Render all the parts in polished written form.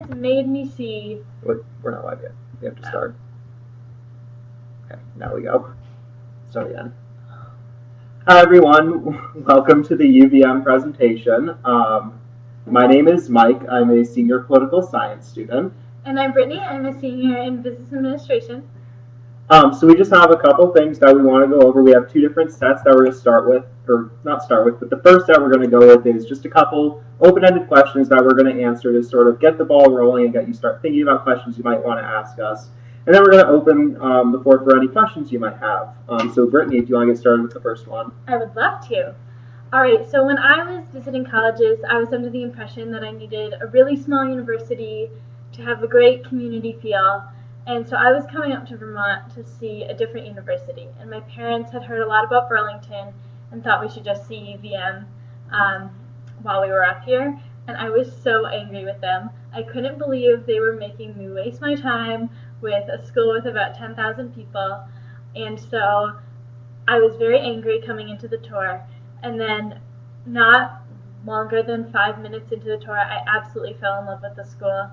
It's made me see. Wait, we're not live yet. We have to start. Okay, now we go. Start again. Hi everyone, welcome to the UVM presentation. My name is Mike. I'm a senior political science student. And I'm Brittany. I'm a senior in business administration. So we just have a couple things that we want to go over. We have two different sets that we're going to start with, or not start with, but the first set we're going to go with is just a couple open-ended questions that we're going to answer to sort of get the ball rolling and get you start thinking about questions you might want to ask us. And then we're going to open the floor for any questions you might have. So Brittany, do you want to get started with the first one? I would love to. All right, so when I was visiting colleges, I was under the impression that I needed a really small university to have a great community feel. And so I was coming up to Vermont to see a different university. And my parents had heard a lot about Burlington and thought we should just see UVM while we were up here. And I was so angry with them. I couldn't believe they were making me waste my time with a school with about 10,000 people. And so I was very angry coming into the tour. And then not longer than 5 minutes into the tour, I absolutely fell in love with the school.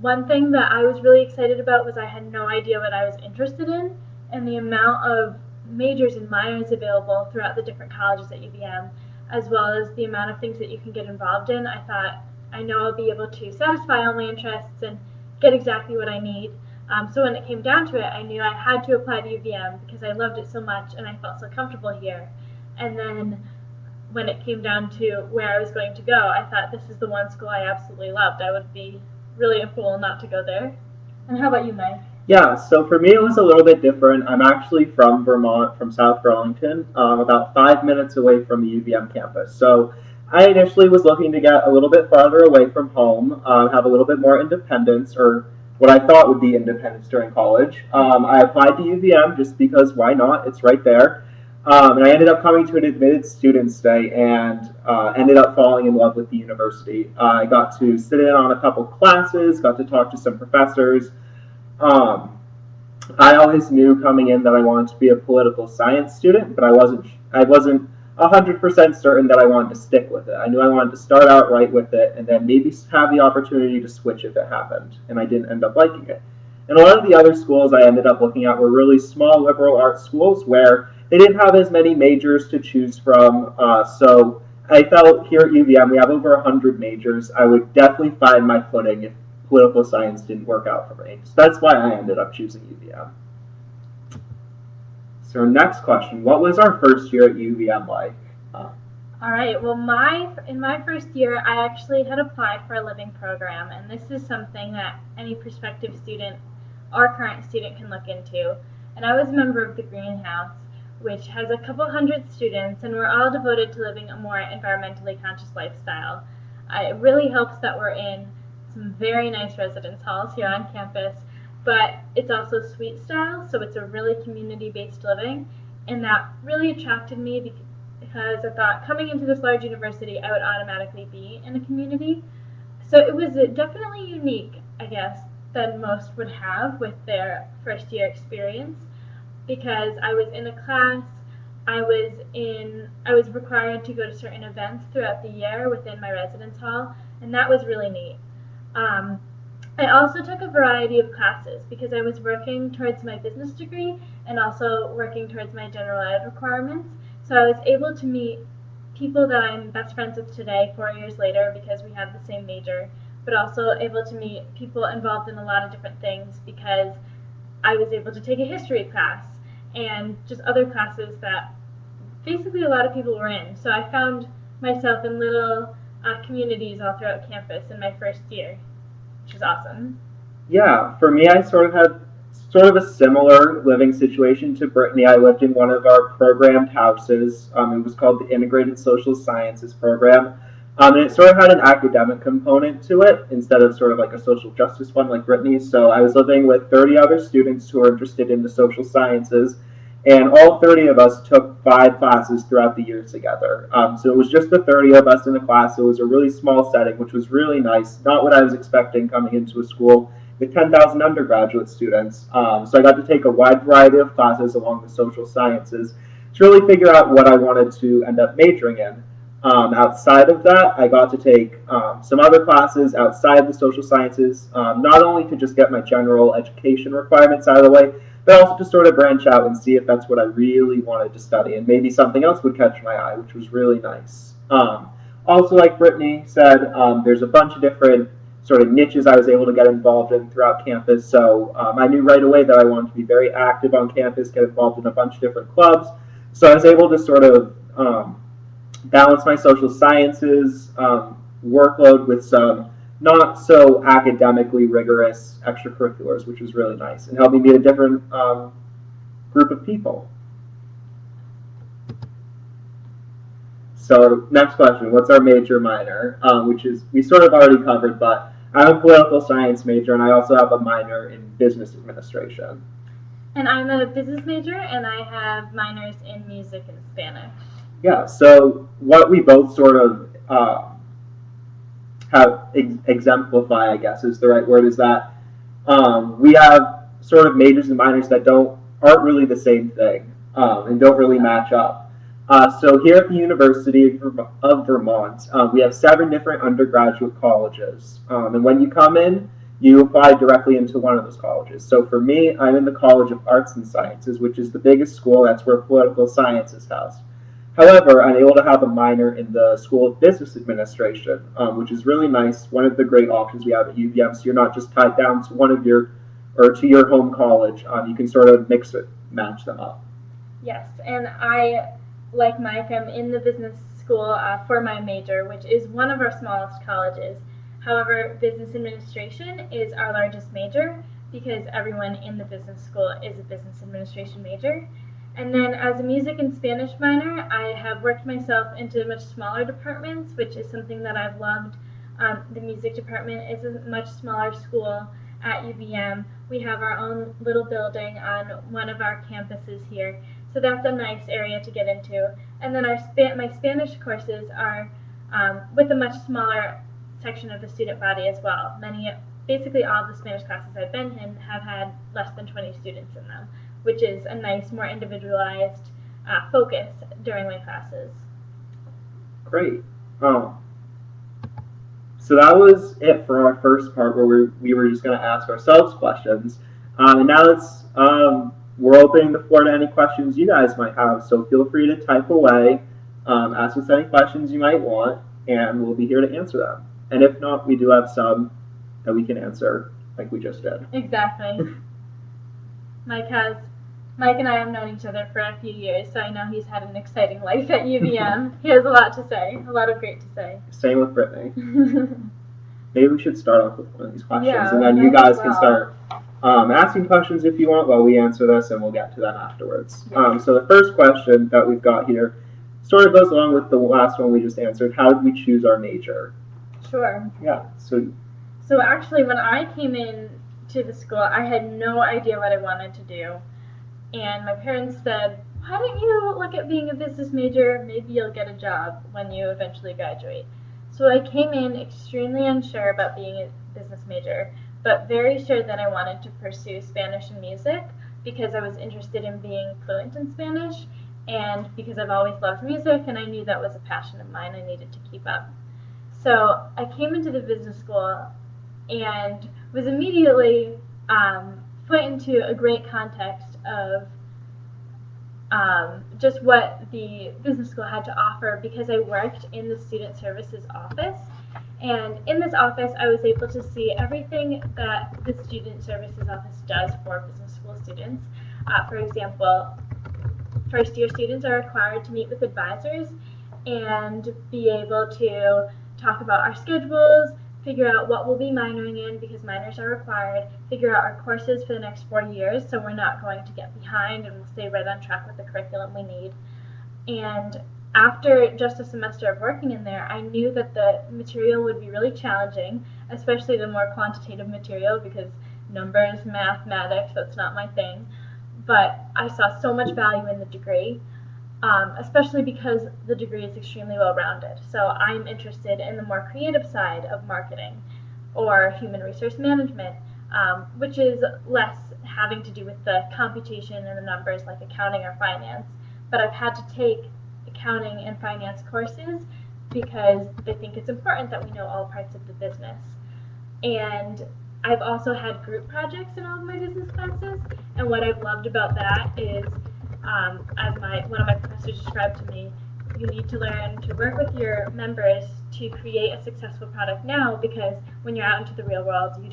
One thing that I was really excited about was I had no idea what I was interested in, and the amount of majors and minors available throughout the different colleges at UVM, as well as the amount of things that you can get involved in. I thought, I know I'll be able to satisfy all my interests and get exactly what I need. So when it came down to it, I knew I had to apply to UVM because I loved it so much and I felt so comfortable here. And then when it came down to where I was going to go, I thought this is the one school I absolutely loved. I would be really a fool not to go there. And how about you, Mike? Yeah, so for me it was a little bit different. I'm actually from Vermont, from South Burlington, about 5 minutes away from the UVM campus. So I initially was looking to get a little bit farther away from home, have a little bit more independence, or what I thought would be independence during college. I applied to UVM just because why not? It's right there. And I ended up coming to an admitted students day and ended up falling in love with the university. I got to sit in on a couple classes, got to talk to some professors. I always knew coming in that I wanted to be a political science student, but I wasn't 100% certain that I wanted to stick with it. I knew I wanted to start out right with it and then maybe have the opportunity to switch if it happened, and I didn't end up liking it. And a lot of the other schools I ended up looking at were really small liberal arts schools where they didn't have as many majors to choose from. So I felt here at UVM we have over 100 majors. I would definitely find my footing if political science didn't work out for me. So that's why I ended up choosing UVM. So our next question, what was our first year at UVM like? All right, well, in my first year, I actually had applied for a living program, and this is something that any prospective student or current student can look into. And I was a member of the Greenhouse, which has a couple hundred students, and we're all devoted to living a more environmentally conscious lifestyle. It really helps that we're in some very nice residence halls here on campus, but it's also suite style, so it's a really community-based living, and that really attracted me because I thought coming into this large university, I would automatically be in a community. So it was definitely unique, I guess, than most would have with their first year experience, because I was in a class, I was required to go to certain events throughout the year within my residence hall, and that was really neat. I also took a variety of classes because I was working towards my business degree and also working towards my general ed requirements. So I was able to meet people that I'm best friends with today 4 years later because we have the same major, but also able to meet people involved in a lot of different things because I was able to take a history class and just other classes that basically a lot of people were in. So I found myself in little communities all throughout campus in my first year, which is awesome. Yeah, for me, I sort of had a similar living situation to Brittany. I lived in one of our programmed houses. It was called the Integrated Social Sciences Program. And it sort of had an academic component to it instead of sort of like a social justice one like Brittany's. So I was living with 30 other students who were interested in the social sciences, and all 30 of us took 5 classes throughout the year together. So it was just the 30 of us in the class. It was a really small setting, which was really nice. Not what I was expecting coming into a school with 10,000 undergraduate students. So I got to take a wide variety of classes along the social sciences to really figure out what I wanted to end up majoring in. Outside of that, I got to take some other classes outside of the social sciences, not only to just get my general education requirements out of the way, but also to sort of branch out and see if that's what I really wanted to study, and maybe something else would catch my eye, which was really nice. Also, like Brittany said, there's a bunch of different sort of niches I was able to get involved in throughout campus. So I knew right away that I wanted to be very active on campus, get involved in a bunch of different clubs. So I was able to sort of balance my social sciences workload with some not so academically rigorous extracurriculars, which was really nice and helped me meet a different group of people. So next question, what's our major minor? Which is, we sort of already covered, but I'm a political science major and I also have a minor in business administration. And I'm a business major and I have minors in music and Spanish. Yeah, so what we both sort of have exemplify, I guess is the right word, is that we have sort of majors and minors that aren't really the same thing and don't really match up. So here at the University of Vermont, we have 7 different undergraduate colleges. And when you come in, you apply directly into one of those colleges. So for me, I'm in the College of Arts and Sciences, which is the biggest school. That's where political science is housed. However, I'm able to have a minor in the School of Business Administration, which is really nice. One of the great options we have at UVM, so you're not just tied down to to your home college. You can sort of match them up. Yes, and I, like Mike, I'm in the business school for my major, which is one of our smallest colleges. However, business administration is our largest major because everyone in the business school is a business administration major. And then as a music and Spanish minor, I have worked myself into much smaller departments, which is something that I've loved. The music department is a much smaller school at UVM. We have our own little building on one of our campuses here, so that's a nice area to get into. And then my Spanish courses are with a much smaller section of the student body as well. Basically all of the Spanish classes I've been in have had less than 20 students in them, which is a nice, more individualized focus during my classes. Great. So that was it for our first part where we were just going to ask ourselves questions. And now we're opening the floor to any questions you guys might have. So feel free to type away, ask us any questions you might want, and we'll be here to answer them. And if not, we do have some that we can answer like we just did. Exactly. Mike and I have known each other for a few years, so I know he's had an exciting life at UVM. He has a lot to say, a lot of great to say. Same with Brittany. Maybe we should start off with one of these questions, and then you guys can start asking questions if you want while we answer this, and we'll get to them afterwards. Yeah. So the first question that we've got here sort of goes along with the last one we just answered. How did we choose our major? Sure. Yeah. So actually, when I came in to the school, I had no idea what I wanted to do. And my parents said, why don't you look at being a business major? Maybe you'll get a job when you eventually graduate. So I came in extremely unsure about being a business major, but very sure that I wanted to pursue Spanish and music because I was interested in being fluent in Spanish and because I've always loved music and I knew that was a passion of mine I needed to keep up. So I came into the business school and was immediately put into a great context of just what the business school had to offer because I worked in the student services office. And in this office, I was able to see everything that the student services office does for business school students. For example, first-year students are required to meet with advisors and be able to talk about our schedules, figure out what we'll be minoring in because minors are required, figure out our courses for the next 4 years so we're not going to get behind and we'll stay right on track with the curriculum we need. And after just a semester of working in there, I knew that the material would be really challenging, especially the more quantitative material because numbers, mathematics, that's not my thing. But I saw so much value in the degree, especially because the degree is extremely well-rounded. So I'm interested in the more creative side of marketing or human resource management, which is less having to do with the computation and the numbers like accounting or finance. But I've had to take accounting and finance courses because they think it's important that we know all parts of the business. And I've also had group projects in all of my business classes, and what I've loved about that is, as one of my professors described to me, you need to learn to work with your members to create a successful product now, because when you're out into the real world, you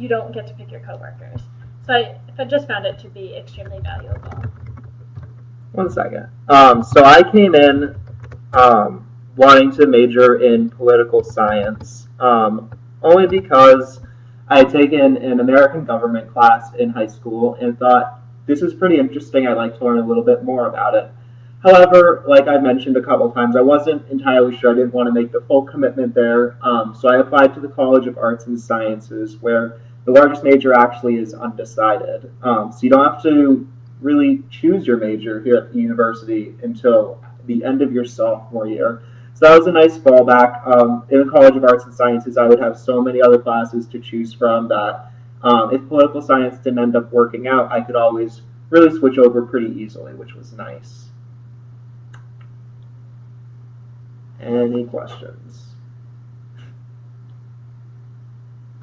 don't get to pick your coworkers. So I just found it to be extremely valuable. 1 second. So I came in wanting to major in political science, only because I had taken an American government class in high school and thought this is pretty interesting. I'd like to learn a little bit more about it. However, like I mentioned a couple of times, I wasn't entirely sure. I didn't want to make the full commitment there. So I applied to the College of Arts and Sciences, where the largest major actually is undecided. So you don't have to really choose your major here at the university until the end of your sophomore year. So that was a nice fallback. In the College of Arts and Sciences, I would have so many other classes to choose from that if political science didn't end up working out, I could always really switch over pretty easily, which was nice. Any questions?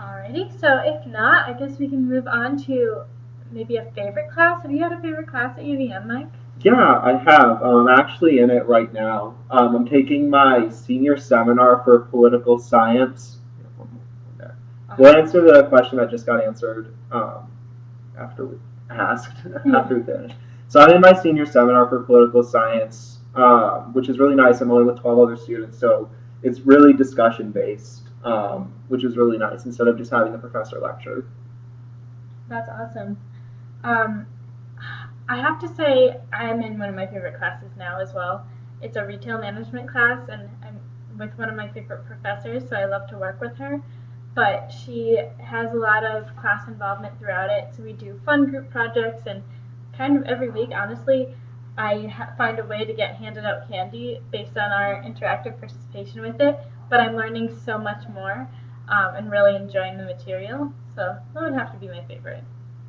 Alrighty, so if not, I guess we can move on to maybe a favorite class. Have you had a favorite class at UVM, Mike? Yeah, I have. I'm actually in it right now. I'm taking my senior seminar for political science. We'll answer the question that just got answered after we asked, after we finished. So I'm in my senior seminar for political science, which is really nice. I'm only with 12 other students, so it's really discussion-based, which is really nice, instead of just having a professor lecture. That's awesome. I have to say I'm in one of my favorite classes now as well. It's a retail management class, and I'm with one of my favorite professors, so I love to work with her. But she has a lot of class involvement throughout it, so we do fun group projects, and kind of every week, honestly, I find a way to get handed out candy based on our interactive participation with it, but I'm learning so much more and really enjoying the material, so that would have to be my favorite.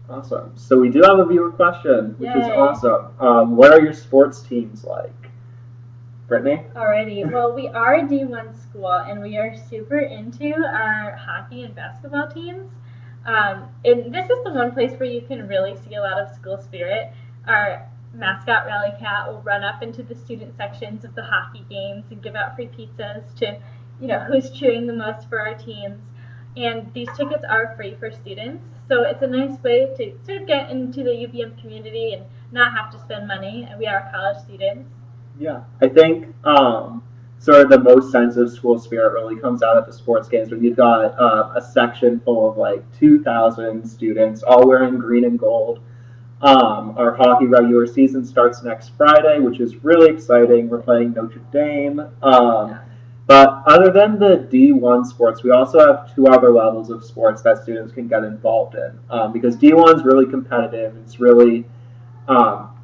Awesome. So we do have a viewer question, which Yay. is awesome. What are your sports teams like? Brittany? Alrighty, well, we are a D1 school, and we are super into our hockey and basketball teams. And this is the one place where you can really see a lot of school spirit. Our mascot, Rally Cat, will run up into the student sections of the hockey games and give out free pizzas to, who's cheering the most for our teams. And these tickets are free for students, so it's a nice way to sort of get into the UVM community and not have to spend money. And we are college students. Yeah, I think sort of the most sense of school spirit really comes out at the sports games, when you've got a section full of like 2,000 students all wearing green and gold. Our hockey regular season starts next Friday, which is really exciting. We're playing Notre Dame. But other than the D1 sports, we also have 2 other levels of sports that students can get involved in. Because D1 is really competitive. It's really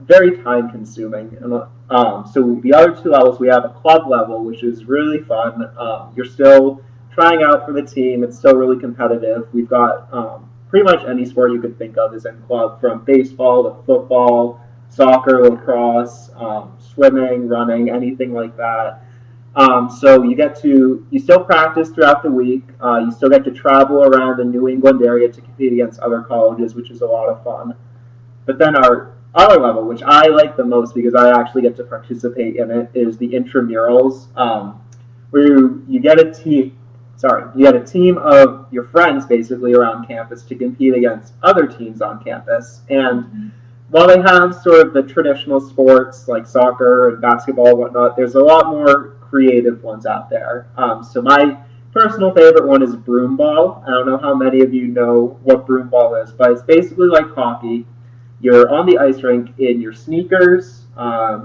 very time consuming. So the other 2 levels, we have a club level, which is really fun. You're still trying out for the team. It's still really competitive. We've got pretty much any sport you could think of is in club, from baseball to football, soccer, lacrosse, swimming, running, anything like that. So you still practice throughout the week. You still get to travel around the New England area to compete against other colleges, which is a lot of fun. But then our other level, which I like the most because I actually get to participate in it, is the intramurals, where you get a team of your friends basically around campus to compete against other teams on campus. And while they have sort of the traditional sports like soccer and basketball and whatnot, there's a lot more creative ones out there. So my personal favorite one is broomball. I don't know how many of you know what broomball is, but it's basically like hockey. You're on the ice rink in your sneakers.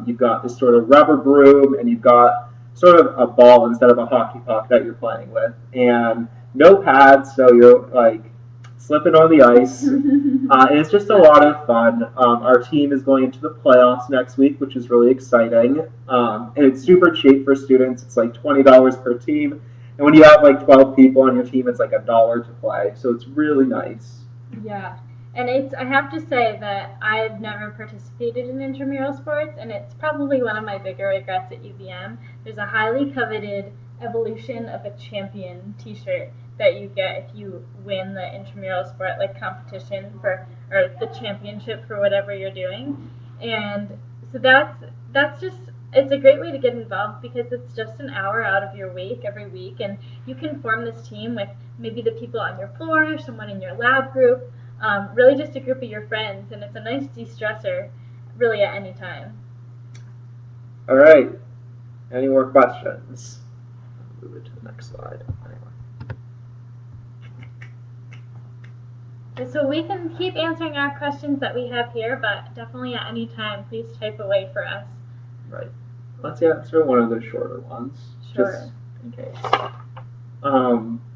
You've got this sort of rubber broom, and you've got sort of a ball instead of a hockey puck that you're playing with, and no pads, so you're like slipping on the ice. And it's just a lot of fun. Our team is going into the playoffs next week, which is really exciting. And it's super cheap for students. It's like $20 per team. And when you have like 12 people on your team, it's like $1 to play. So it's really nice. Yeah. And I have to say that I've never participated in intramural sports, and it's probably one of my bigger regrets at UVM. There's a highly coveted Evolution of a Champion t-shirt that you get if you win the intramural sport like competition for, or the championship for whatever you're doing. And so that's just, it's a great way to get involved because it's just an hour out of your week every week, and you can form this team with maybe the people on your floor, someone in your lab group, really just a group of your friends, and it's a nice de-stressor really at any time. All right. Any more questions? Move it to the next slide. Anyway. So we can keep answering our questions that we have here, but definitely at any time, please type away for us. Right. Let's answer one of the shorter ones. Sure. Just in case.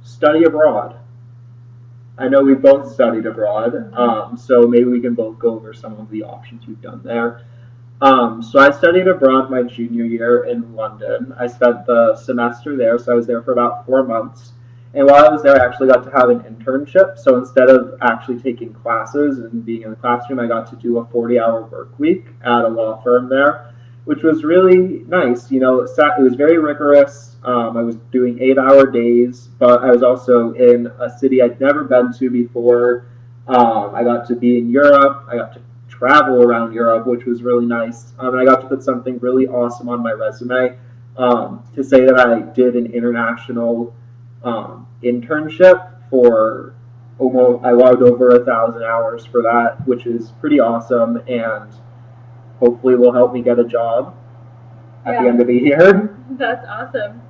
Study abroad. I know we both studied abroad, so maybe we can both go over some of the options we've done there. So I studied abroad my junior year in London. I spent the semester there, so I was there for about 4 months. And while I was there, I actually got to have an internship. So instead of actually taking classes and being in the classroom, I got to do a 40-hour work week at a law firm there, which was really nice. You know, it was very rigorous. I was doing 8-hour days, but I was also in a city I'd never been to before. I got to be in Europe. I got to travel around Europe, which was really nice. And I got to put something really awesome on my resume to say that I did an international internship for I logged over 1,000 hours for that, which is pretty awesome, and hopefully will help me get a job at the end of the year. That's awesome.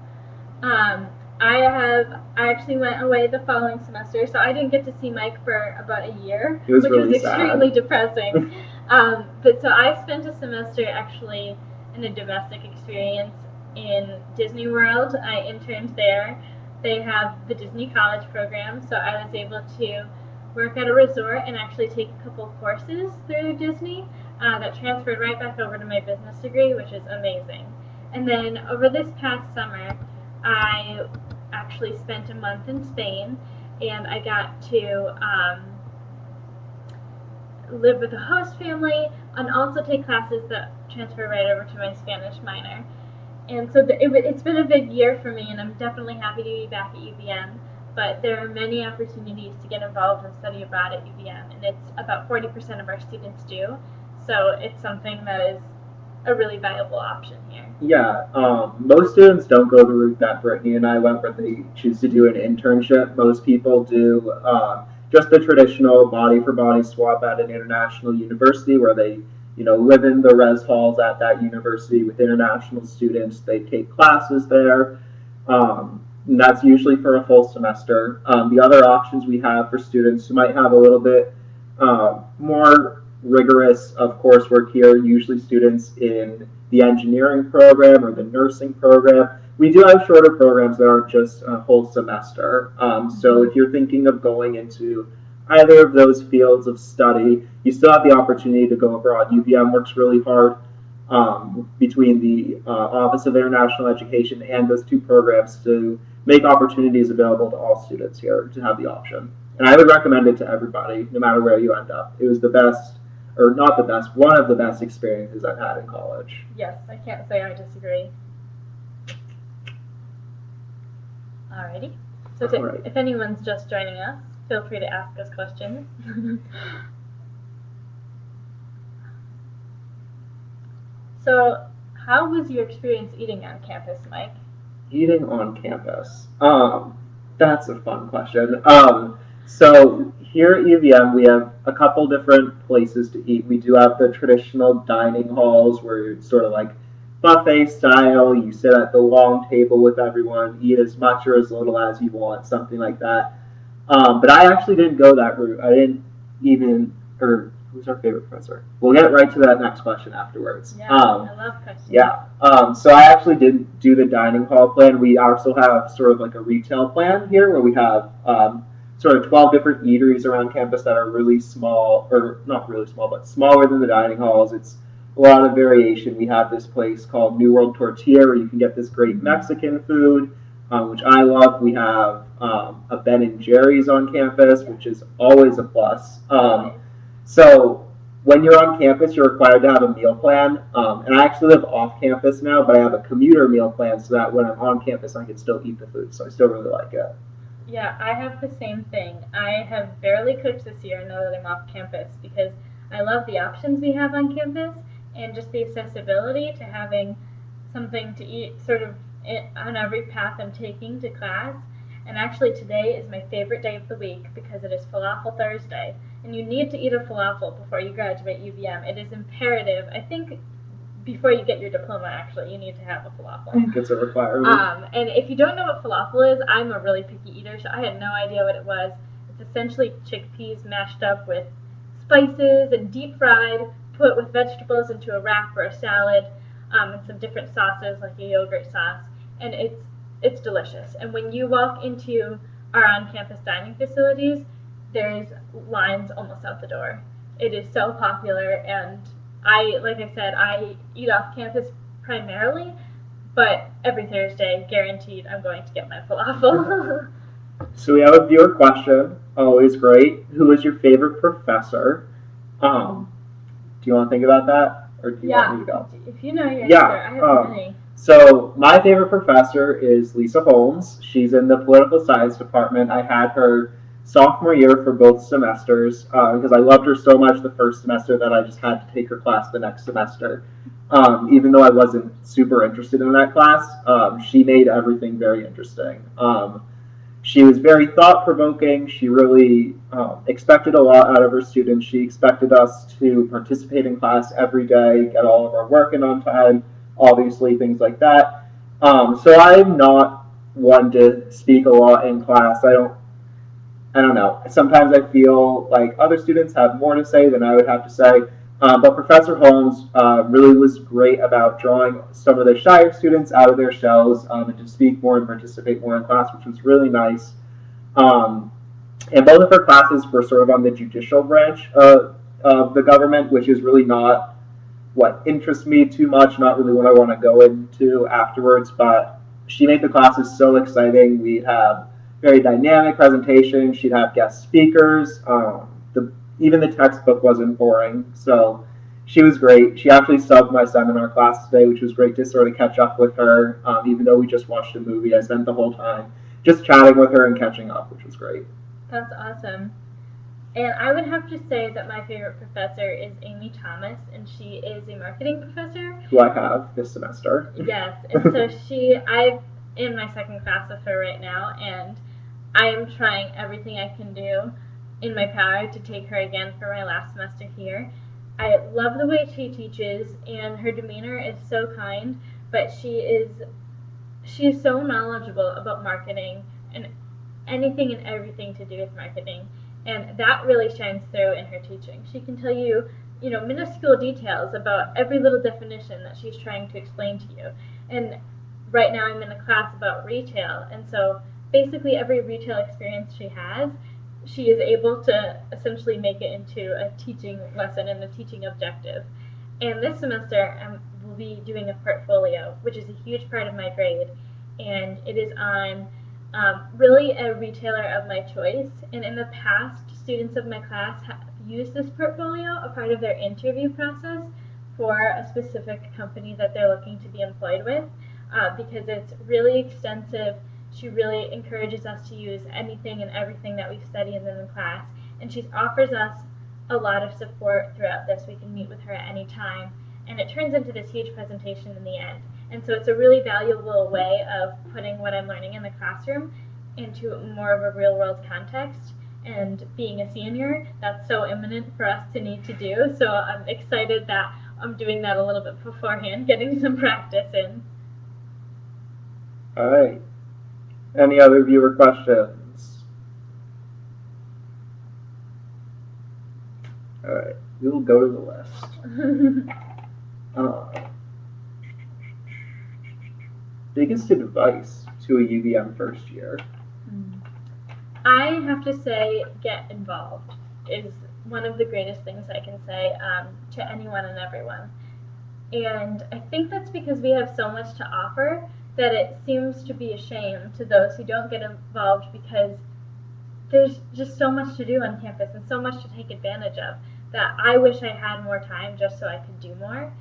I actually went away the following semester, so I didn't get to see Mike for about a year, which really was extremely sad. Depressing. But so I spent a semester actually in a domestic experience in Disney World. I interned there. They have the Disney College program, so I was able to work at a resort and actually take a couple courses through Disney that transferred right back over to my business degree, which is amazing. And then over this past summer, I actually spent a month in Spain, and I got to live with a host family and also take classes that transfer right over to my Spanish minor. And so it's been a big year for me, and I'm definitely happy to be back at UVM. But there are many opportunities to get involved and study abroad at UVM, and it's about 40% of our students do. So it's something that is a really valuable option here. Yeah, most students don't go the route that Brittany and I went, where they choose to do an internship. Most people do just the traditional body-for-body swap at an international university, where they live in the res halls at that university with international students. They take classes there, and that's usually for a full semester. The other options we have for students who might have a little bit more rigorous of coursework here, usually students in the engineering program or the nursing program. We do have shorter programs that aren't just a whole semester. So if you're thinking of going into either of those fields of study, you still have the opportunity to go abroad. UVM works really hard between the Office of International Education and those two programs to make opportunities available to all students here to have the option. And I would recommend it to everybody, no matter where you end up. It was the best, or not the best, one of the best experiences I've had in college. Yes, I can't say I disagree. Alrighty. So if anyone's just joining us, feel free to ask us questions. So, how was your experience eating on campus, Mike? Eating on campus? That's a fun question. So here at UVM, we have a couple different places to eat. We do have the traditional dining halls where it's sort of like buffet style. You sit at the long table with everyone, eat as much or as little as you want, something like that. But I actually didn't go that route. I didn't even, or who's our favorite professor? We'll get right to that next question afterwards. Yeah, I love questions. Yeah. So I actually didn't do the dining hall plan. We also have sort of like a retail plan here where we have sort of 12 different eateries around campus that are really small, or not really small, but smaller than the dining halls. It's a lot of variation. We have this place called New World Tortilla where you can get this great Mexican food. which I love. We have a Ben and Jerry's on campus, which is always a plus. So when you're on campus, you're required to have a meal plan. And I actually live off campus now, but I have a commuter meal plan so that when I'm on campus, I can still eat the food. So I still really like it. Yeah, I have the same thing. I have barely cooked this year now that I'm off campus because I love the options we have on campus and just the accessibility to having something to eat sort of on every path I'm taking to class. And actually, today is my favorite day of the week because it is Falafel Thursday. And you need to eat a falafel before you graduate UVM. It is imperative. I think before you get your diploma, actually, you need to have a falafel. I think it's a requirement. And if you don't know what falafel is, I'm a really picky eater, so I had no idea what it was. It's essentially chickpeas mashed up with spices and deep fried, put with vegetables into a wrap or a salad, and some different sauces like a yogurt sauce, and it's delicious. And when you walk into our on-campus dining facilities, there's lines almost out the door. It is so popular, and like I said, I eat off campus primarily, but every Thursday, guaranteed, I'm going to get my falafel. So we have a viewer question, always great. Who is your favorite professor? Do you want to think about that, or do you want me to go? If you know your answer, I have many. So my favorite professor is Lisa Holmes. She's in the political science department. I had her sophomore year for both semesters because I loved her so much the first semester that I just had to take her class the next semester. Even though I wasn't super interested in that class, she made everything very interesting. She was very thought-provoking. She really expected a lot out of her students. She expected us to participate in class every day, get all of our work in on time, obviously, things like that. So I'm not one to speak a lot in class. I don't know. Sometimes I feel like other students have more to say than I would have to say. But Professor Holmes really was great about drawing some of the shyer students out of their shells and to speak more and participate more in class, which was really nice. And both of her classes were sort of on the judicial branch of the government, which is really not what interests me too much, not really what I want to go into afterwards. But she made the classes so exciting. We'd have very dynamic presentations. She'd have guest speakers. Even the textbook wasn't boring, so she was great. She actually subbed my seminar class today, which was great to sort of catch up with her. Even though we just watched a movie, I spent the whole time just chatting with her and catching up, which was great. That's awesome. And I would have to say that my favorite professor is Amy Thomas, and she is a marketing professor. Who I have this semester. Yes, and so I'm in my second class with her right now, and I am trying everything I can do in my power to take her again for my last semester here. I love the way she teaches, and her demeanor is so kind, but she is so knowledgeable about marketing and anything and everything to do with marketing, and that really shines through in her teaching. She can tell you, minuscule details about every little definition that she's trying to explain to you. And right now I'm in a class about retail, and so basically every retail experience she has, she is able to essentially make it into a teaching lesson and a teaching objective. And this semester, I will be doing a portfolio, which is a huge part of my grade, and it is on really a retailer of my choice. And in the past, students of my class have used this portfolio a part of their interview process for a specific company that they're looking to be employed with because it's really extensive. She really encourages us to use anything and everything that we've studied in the class, and she offers us a lot of support throughout this. We can meet with her at any time, and it turns into this huge presentation in the end. And so it's a really valuable way of putting what I'm learning in the classroom into more of a real-world context. And being a senior, that's so imminent for us to need to do, so I'm excited that I'm doing that a little bit beforehand, getting some practice in. All right. Any other viewer questions? All right, we will go to the list. Biggest advice to a UVM first year? I have to say, get involved is one of the greatest things I can say to anyone and everyone. And I think that's because we have so much to offer, that it seems to be a shame to those who don't get involved because there's just so much to do on campus and so much to take advantage of that I wish I had more time just so I could do more.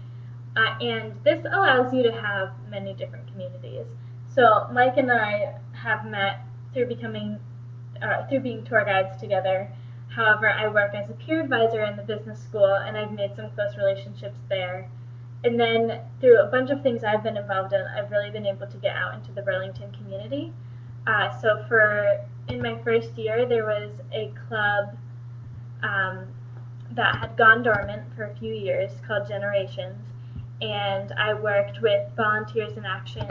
And this allows you to have many different communities. So Mike and I have met through through being tour guides together. However, I work as a peer advisor in the business school, and I've made some close relationships there. And then through a bunch of things I've been involved in, I've really been able to get out into the Burlington community. In my first year, there was a club that had gone dormant for a few years called Generations, and I worked with Volunteers in Action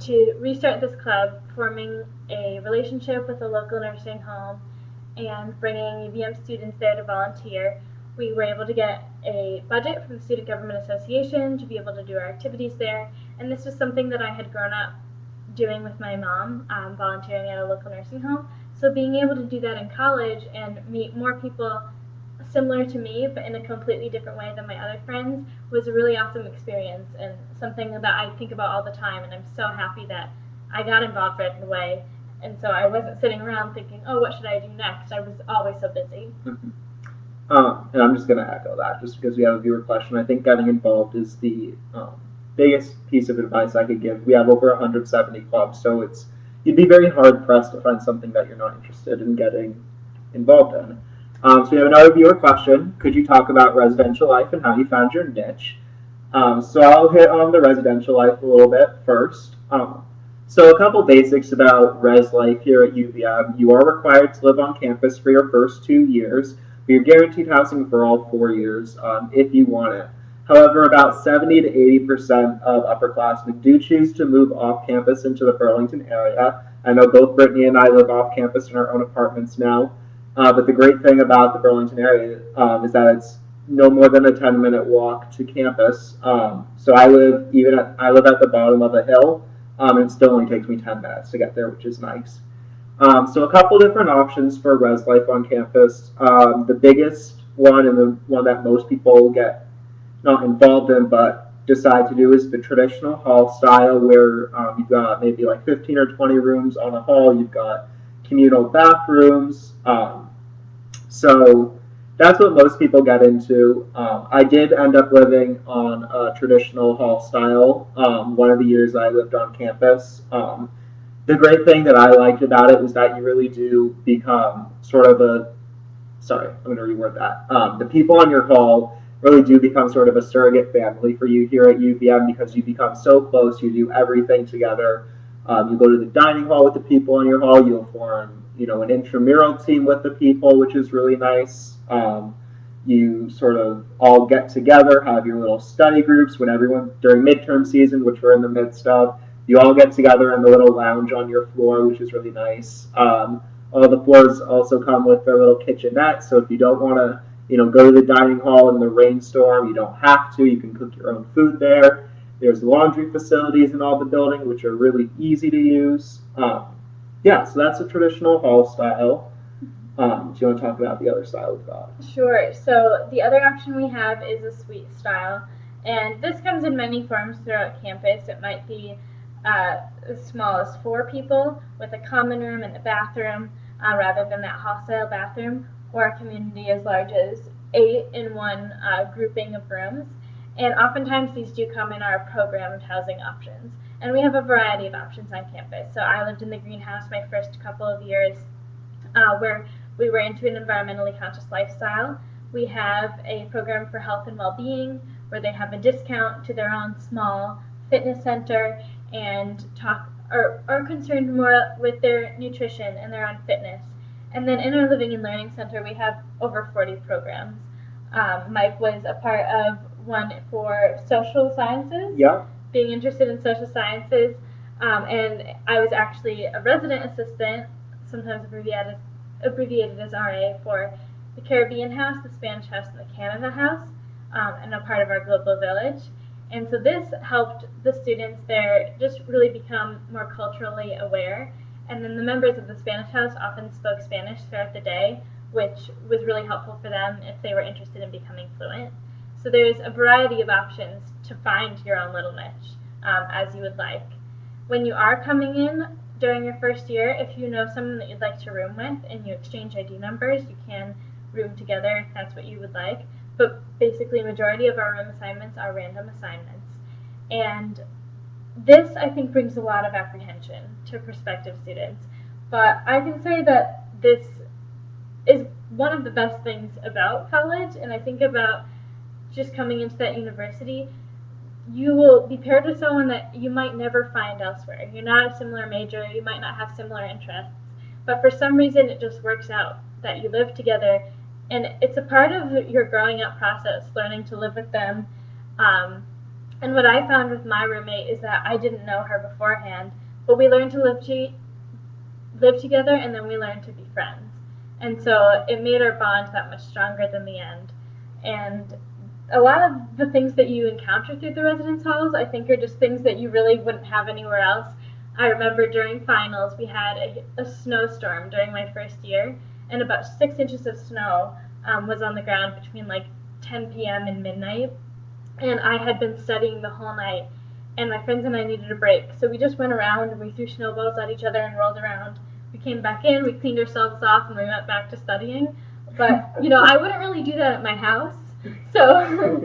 to restart this club, forming a relationship with a local nursing home and bringing UVM students there to volunteer. We were able to get a budget from the Student Government Association to be able to do our activities there, and this was something that I had grown up doing with my mom, volunteering at a local nursing home. So being able to do that in college and meet more people similar to me but in a completely different way than my other friends was a really awesome experience and something that I think about all the time, and I'm so happy that I got involved right away, and so I wasn't sitting around thinking, oh, what should I do next? I was always so busy. And I'm just going to echo that just because we have a viewer question. I think getting involved is the biggest piece of advice I could give. We have over 170 clubs, so you'd be very hard pressed to find something that you're not interested in getting involved in. So we have another viewer question. Could you talk about residential life and how you found your niche? So I'll hit on the residential life a little bit first. So a couple basics about res life here at UVM. You are required to live on campus for your first 2 years, but you're guaranteed housing for all 4 years if you want it. However, about 70 to 80% of upperclassmen do choose to move off campus into the Burlington area. I know both Brittany and I live off campus in our own apartments now, but the great thing about the Burlington area is that it's no more than a 10-minute walk to campus. So I live at the bottom of a hill, and it still only takes me 10 minutes to get there, which is nice. So a couple different options for res life on campus. The biggest one and the one that most people get not involved in but decide to do is the traditional hall style where you've got maybe like 15 or 20 rooms on a hall. You've got communal bathrooms. So that's what most people get into. I did end up living on a traditional hall style one of the years I lived on campus. The great thing that I liked about it was that you really do become sort of I'm going to reword that. The people on your hall really do become sort of a surrogate family for you here at UVM because you become so close. You do everything together. You go to the dining hall with the people on your hall. You'll form, an intramural team with the people, which is really nice. You sort of all get together, have your little study groups when everyone, during midterm season, which we're in the midst of, you all get together in the little lounge on your floor, which is really nice. All the floors also come with their little kitchenette, so if you don't want to go to the dining hall in the rainstorm, you don't have to. You can cook your own food there. There's laundry facilities in all the building, which are really easy to use. So that's a traditional hall style. Do you want to talk about the other style we've got? Sure. So the other option we have is a suite style, and this comes in many forms throughout campus. It might be as small as 4 people with a common room and a bathroom rather than that hostile bathroom, or a community as large as 8 in one grouping of rooms. And oftentimes these do come in our programmed housing options. And we have a variety of options on campus. So I lived in the greenhouse my first couple of years where we were into an environmentally conscious lifestyle. We have a program for health and well-being where they have a discount to their own small fitness center and are concerned more with their nutrition and their own fitness. And then in our Living and Learning Center, we have over 40 programs. Mike was a part of one for social sciences, being interested in social sciences, and I was actually a resident assistant, sometimes abbreviated as RA, for the Caribbean House, the Spanish House, and the Canada House, and a part of our Global Village. And so this helped the students there just really become more culturally aware. And then the members of the Spanish House often spoke Spanish throughout the day, which was really helpful for them if they were interested in becoming fluent. So there's a variety of options to find your own little niche. as you would like. When you are coming in during your first year, if you know someone that you'd like to room with and you exchange ID numbers, you can room together if that's what you would like. But basically, majority of our room assignments are random assignments. And this, I think, brings a lot of apprehension to prospective students. But I can say that this is one of the best things about college, and I think about just coming into that university, you will be paired with someone that you might never find elsewhere. You're not a similar major, you might not have similar interests, but for some reason it just works out that you live together, and it's a part of your growing up process, learning to live with them. And what I found with my roommate is that I didn't know her beforehand, but we learned to live together, and then we learned to be friends. And so it made our bond that much stronger than the end. And a lot of the things that you encounter through the residence halls, I think, are just things that you really wouldn't have anywhere else. I remember during finals, we had a snowstorm during my first year, and about 6 inches of snow was on the ground between like 10 p.m. and midnight. And I had been studying the whole night, and my friends and I needed a break. So we just went around and we threw snowballs at each other and rolled around. We came back in, we cleaned ourselves off, and we went back to studying. But, I wouldn't really do that at my house. So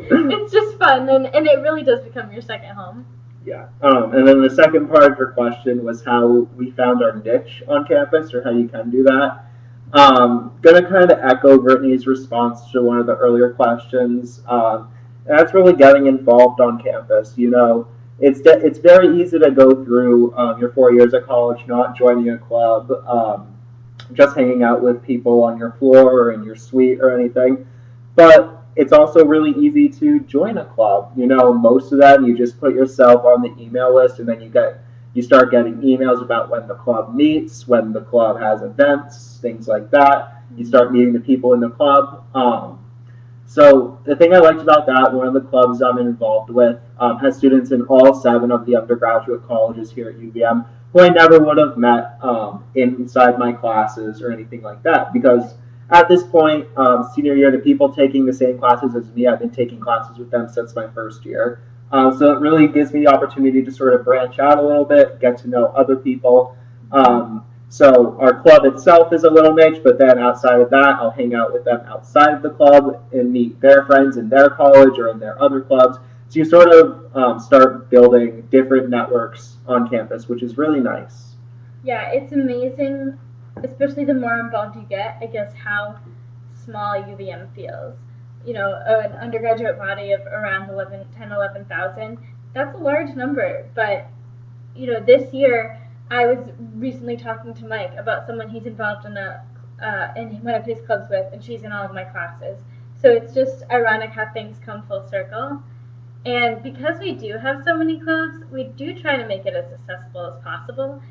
it's just fun, and it really does become your second home. Yeah. And then the second part of your question was how we found our niche on campus, or how you can do that. Gonna kind of echo Brittany's response to one of the earlier questions. That's really getting involved on campus. It's very easy to go through your 4 years at college not joining a club, just hanging out with people on your floor or in your suite or anything. But it's also really easy to join a club. Most of them you just put yourself on the email list, and then you start getting emails about when the club meets, when the club has events, things like that. You start meeting the people in the club. So the thing I liked about that, one of the clubs I'm involved with has students in all 7 of the undergraduate colleges here at UVM who I never would have met inside my classes or anything like that. Because at this point, senior year, the people taking the same classes as me, I've been taking classes with them since my first year. So it really gives me the opportunity to sort of branch out a little bit, get to know other people. So our club itself is a little niche, but then outside of that, I'll hang out with them outside of the club and meet their friends in their college or in their other clubs. So you sort of start building different networks on campus, which is really nice. Yeah, it's amazing, especially the more involved you get, I guess, how small UVM feels. An undergraduate body of around 11,000, that's a large number. But, this year, I was recently talking to Mike about someone he's involved in one of his clubs with, and she's in all of my classes. So it's just ironic how things come full circle. And because we do have so many clubs, we do try to make it as accessible as possible.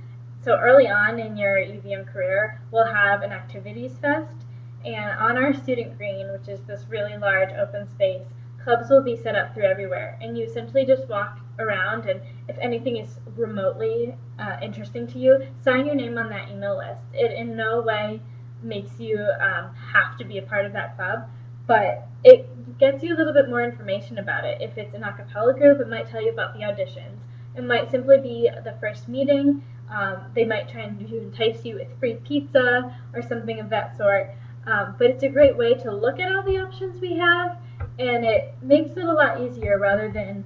So early on in your UVM career, we'll have an activities fest, and on our student green, which is this really large open space, clubs will be set up through everywhere, and you simply just walk around, and if anything is remotely interesting to you, sign your name on that email list. It in no way makes you have to be a part of that club, but it gets you a little bit more information about it. If it's an a cappella group, it might tell you about the auditions. It might simply be the first meeting. They might try and entice you with free pizza or something of that sort. But it's a great way to look at all the options we have, and it makes it a lot easier rather than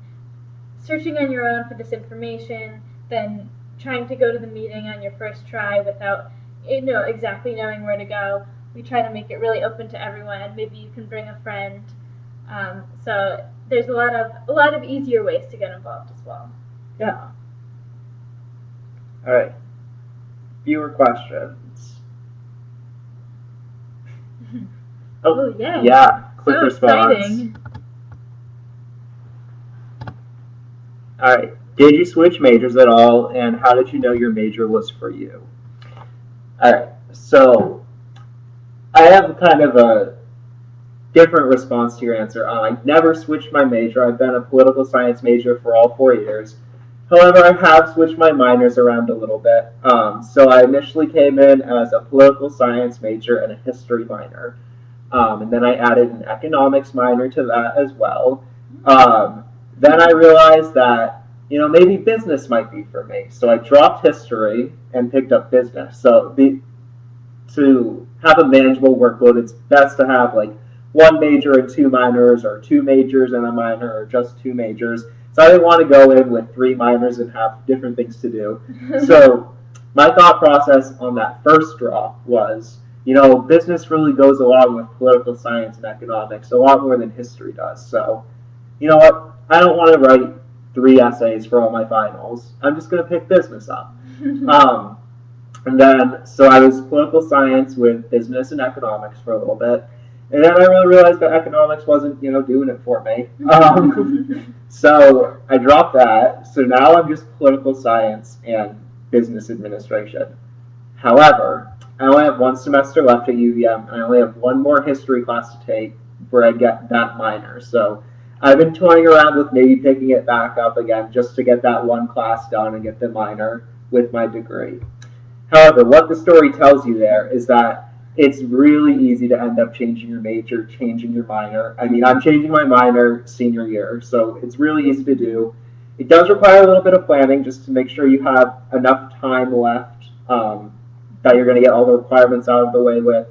searching on your own for this information, then trying to go to the meeting on your first try without exactly knowing where to go. We try to make it really open to everyone. Maybe you can bring a friend. So there's a lot of easier ways to get involved as well. Yeah. All right. Fewer questions. Oh, yeah. Yeah. Quick so response. Exciting. All right. Did you switch majors at all, and how did you know your major was for you? All right. So I have kind of a different response to your answer. I never switched my major. I've been a political science major for all 4 years. However, I have switched my minors around a little bit. So I initially came in as a political science major and a history minor. And then I added an economics minor to that as well. Then I realized that maybe business might be for me. So I dropped history and picked up business. So to have a manageable workload, it's best to have like one major and two minors, or two majors and a minor, or just two majors. So I didn't want to go in with three minors and have different things to do. So my thought process on that first drop was, business really goes along with political science and economics a lot more than history does. So, you know what? I don't want to write three essays for all my finals. I'm just going to pick business up. And then, so I was political science with business and economics for a little bit. And then I really realized that economics wasn't, doing it for me. So I dropped that. So now I'm just political science and business administration. However, I only have one semester left at UVM, and I only have one more history class to take where I get that minor. So I've been toying around with maybe picking it back up again just to get that one class done and get the minor with my degree. However, what the story tells you there is that it's really easy to end up changing your major, changing your minor. I mean, I'm changing my minor senior year, so it's really easy to do. It does require a little bit of planning just to make sure you have enough time left that you're going to get all the requirements out of the way with.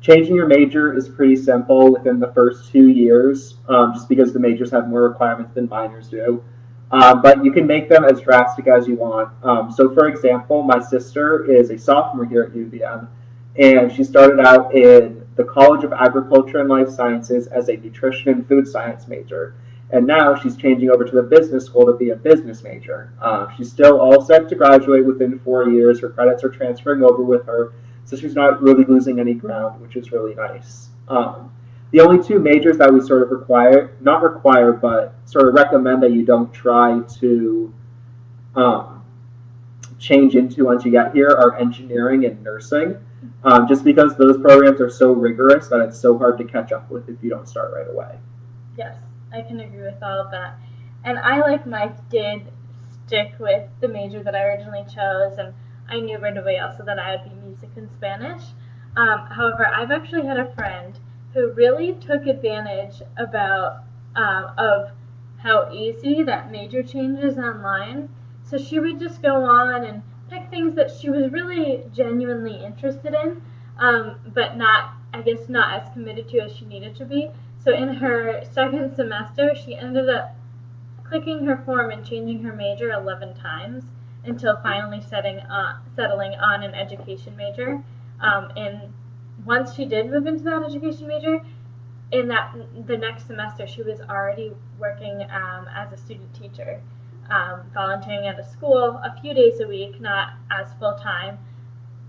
Changing your major is pretty simple within the first 2 years, just because the majors have more requirements than minors do. But you can make them as drastic as you want. So for example, my sister is a sophomore here at UVM, and she started out in the College of Agriculture and Life Sciences as a nutrition and food science major. And now she's changing over to the business school to be a business major. She's still all set to graduate within 4 years. Her credits are transferring over with her, so she's not really losing any ground, which is really nice. The only two majors that we sort of not require, but sort of recommend that you don't try to change into once you get here are engineering and nursing, just because those programs are so rigorous that it's so hard to catch up with if you don't start right away. Yes, I can agree with all of that. And I, like Mike, did stick with the major that I originally chose, and I knew right away also that I would be music and Spanish. However, I've actually had a friend who really took advantage of how easy that major change is online. So she would just go on and pick things that she was really genuinely interested in, but not as committed to as she needed to be. So in her second semester, she ended up clicking her form and changing her major 11 times until finally settling on an education major. And once she did move into that education major, in the next semester she was already working as a student teacher, volunteering at a school a few days a week, not as full time.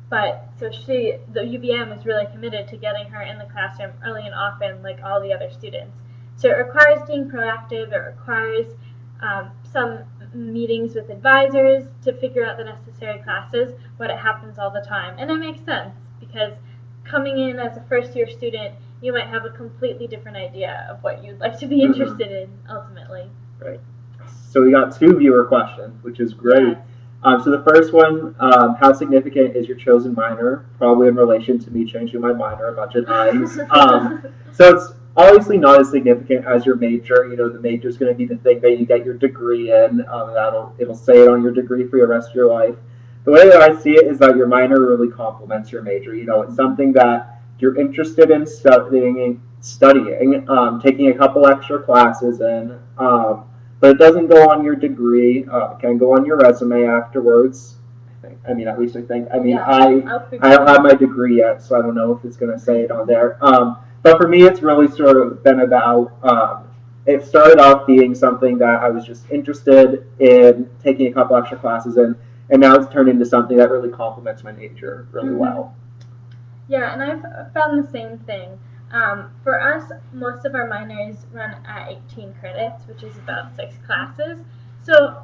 But so the UVM is really committed to getting her in the classroom early and often, like all the other students. So it requires being proactive. It requires some meetings with advisors to figure out the necessary classes, but it happens all the time. And it makes sense because coming in as a first-year student, you might have a completely different idea of what you'd like to be interested in ultimately. Right. So we got 2 viewer questions, which is great. Yes. So the first one, how significant is your chosen minor? Probably in relation to me changing my minor a bunch of times. So it's obviously not as significant as your major. The major is going to be the thing that you get your degree in. It'll say it on your degree for the rest of your life. The way that I see it is that your minor really complements your major. It's something that you're interested in studying, taking a couple extra classes in, but it doesn't go on your degree. It can go on your resume afterwards. I mean, at least I think. I mean, Yeah, I don't have my degree yet, so I don't know if it's going to say it on there. But for me, it's really sort of been about, it started off being something that I was just interested in taking a couple extra classes in, and now it's turned into something that really complements my major really well. Yeah, and I've found the same thing. For us, most of our minors run at 18 credits, which is about 6 classes. So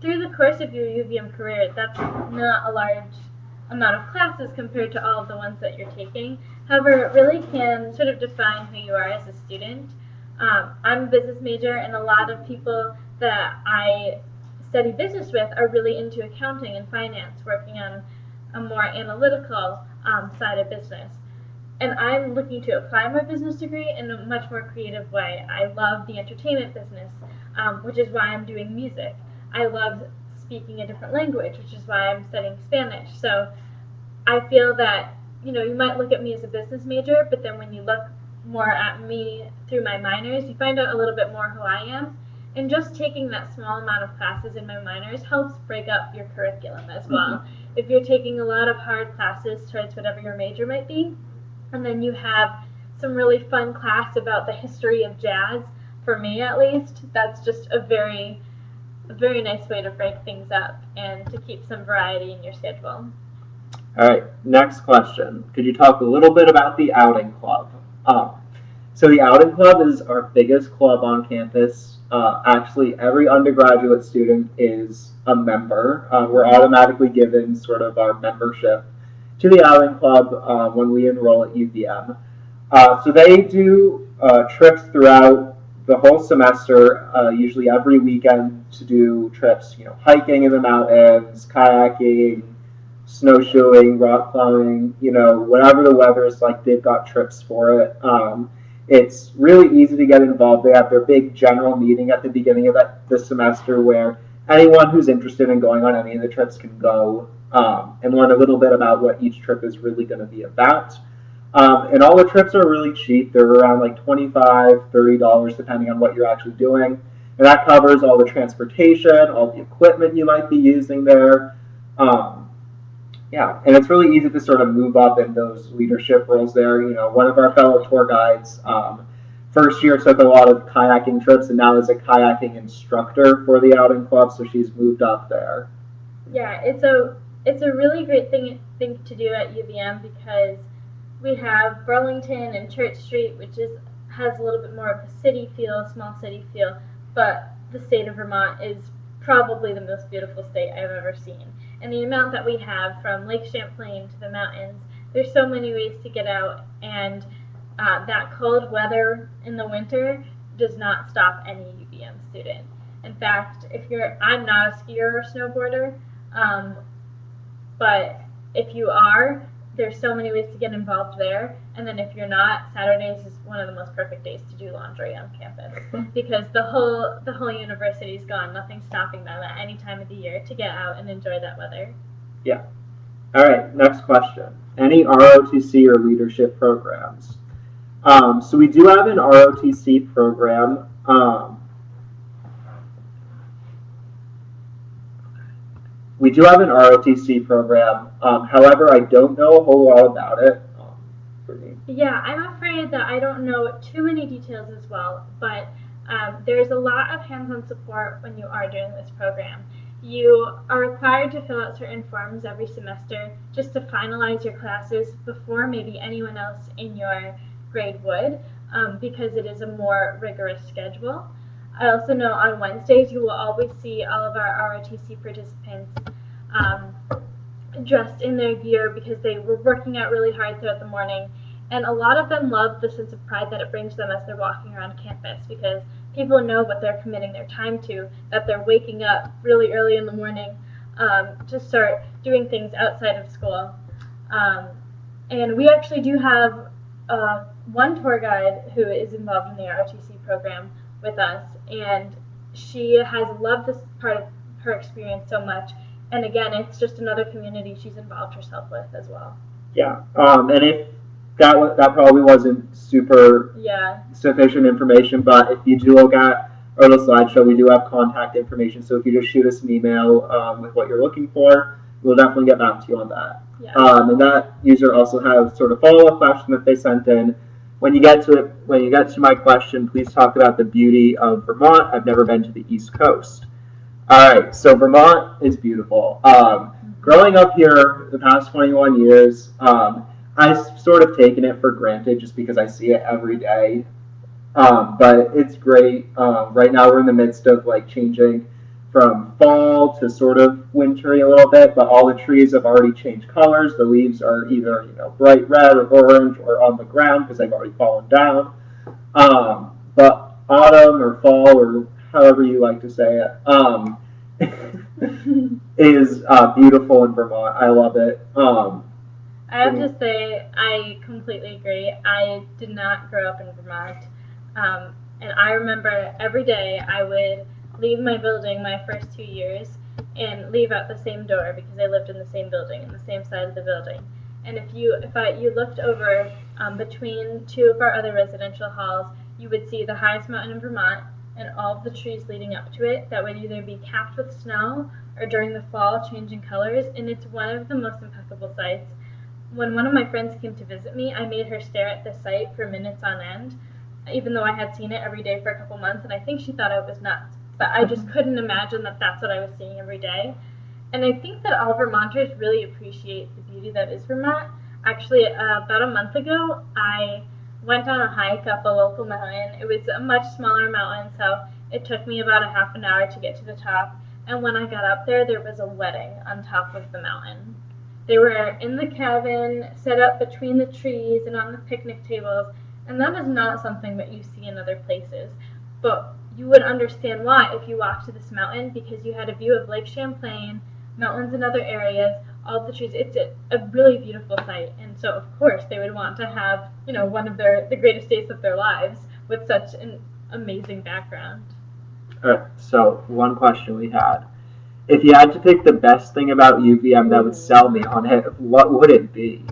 through the course of your UVM career, that's not a large amount of classes compared to all of the ones that you're taking. However, it really can sort of define who you are as a student. I'm a business major, and a lot of people that I study business with are really into accounting and finance, working on a more analytical side of business. and I'm looking to apply my business degree in a much more creative way. I love the entertainment business, which is why I'm doing music. I love speaking a different language, which is why I'm studying Spanish. So I feel that, you might look at me as a business major, but then when you look more at me through my minors, you find out a little bit more who I am. And just taking that small amount of classes in my minors helps break up your curriculum as well. Mm-hmm. If you're taking a lot of hard classes towards whatever your major might be, and then you have some really fun class about the history of jazz, for me at least, that's just a very nice way to break things up and to keep some variety in your schedule. All right, next question. Could you talk a little bit about the outing club? So the outing club is our biggest club on campus. Actually, every undergraduate student is a member. We're automatically given sort of our membership to the outing club when we enroll at UVM. So they do trips throughout the whole semester, usually every weekend, to do trips, hiking in the mountains, kayaking, snowshoeing, rock climbing, whatever the weather is like, they've got trips for it. It's really easy to get involved. They have their big general meeting at the beginning of the semester where anyone who's interested in going on any of the trips can go and learn a little bit about what each trip is really going to be about. And all the trips are really cheap. They're around like $25, $30 depending on what you're actually doing. And that covers all the transportation, all the equipment you might be using there. Yeah, and it's really easy to sort of move up in those leadership roles there. One of our fellow tour guides first year took a lot of kayaking trips and now is a kayaking instructor for the outing club, so she's moved up there. Yeah, it's a really great thing to do at UVM because we have Burlington and Church Street, which has a little bit more of a city feel, small city feel, but the state of Vermont is probably the most beautiful state I've ever seen. And the amount that we have from Lake Champlain to the mountains, there's so many ways to get out, and that cold weather in the winter does not stop any UVM student. In fact, I'm not a skier or snowboarder, but if you are, there's so many ways to get involved there. And then if you're not, Saturdays is one of the most perfect days to do laundry on campus because the whole university is gone. Nothing's stopping them at any time of the year to get out and enjoy that weather. Yeah. All right, next question. Any ROTC or leadership programs? So we do have an ROTC program. We do have an ROTC program. However, I don't know a whole lot about it. Yeah, I'm afraid that I don't know too many details as well, but there's a lot of hands-on support when you are doing this program. You are required to fill out certain forms every semester just to finalize your classes before maybe anyone else in your grade would, because it is a more rigorous schedule. I also know on Wednesdays you will always see all of our ROTC participants dressed in their gear because they were working out really hard throughout the morning. And a lot of them love the sense of pride that it brings them as they're walking around campus because people know what they're committing their time to, that they're waking up really early in the morning to start doing things outside of school. And we actually do have one tour guide who is involved in the ROTC program with us, and she has loved this part of her experience so much. And again, it's just another community she's involved herself with as well. Yeah, and if that probably wasn't super sufficient information, but if you do look at our little slideshow, we do have contact information. So if you just shoot us an email with what you're looking for, we'll definitely get back to you on that. Yeah. And that user also has sort of follow-up question that they sent in. When you get to my question, please talk about the beauty of Vermont. I've never been to the East Coast. All right, so Vermont is beautiful. Growing up here the past 21 years, I've sort of taken it for granted just because I see it every day. But it's great. Right now we're in the midst of changing from fall to sort of wintry a little bit, but all the trees have already changed colors. The leaves are either bright red or orange or on the ground because they've already fallen down. But autumn or fall or however you like to say it is beautiful in Vermont. I love it. I have to say, I completely agree. I did not grow up in Vermont. And I remember every day I would leave my building my first 2 years and leave out the same door because I lived in the same building, in the same side of the building. And you looked over between two of our other residential halls, you would see the highest mountain in Vermont and all of the trees leading up to it that would either be capped with snow or during the fall changing colors. And it's one of the most impeccable sights. When one of my friends came to visit me, I made her stare at the site for minutes on end, even though I had seen it every day for a couple months, and I think she thought I was nuts. But I just couldn't imagine that that's what I was seeing every day. And I think that all Vermonters really appreciate the beauty that is Vermont. Actually, about a month ago, I went on a hike up a local mountain. It was a much smaller mountain, so it took me about a half an hour to get to the top. And when I got up there, there was a wedding on top of the mountain. They were in the cabin, set up between the trees and on the picnic tables, and that is not something that you see in other places. But you would understand why if you walked to this mountain, because you had a view of Lake Champlain, mountains in other areas, all the trees. It's a really beautiful sight, and so of course they would want to have, one of the greatest days of their lives with such an amazing background. All right, so one question we had. If you had to pick the best thing about UVM that would sell me on it, what would it be?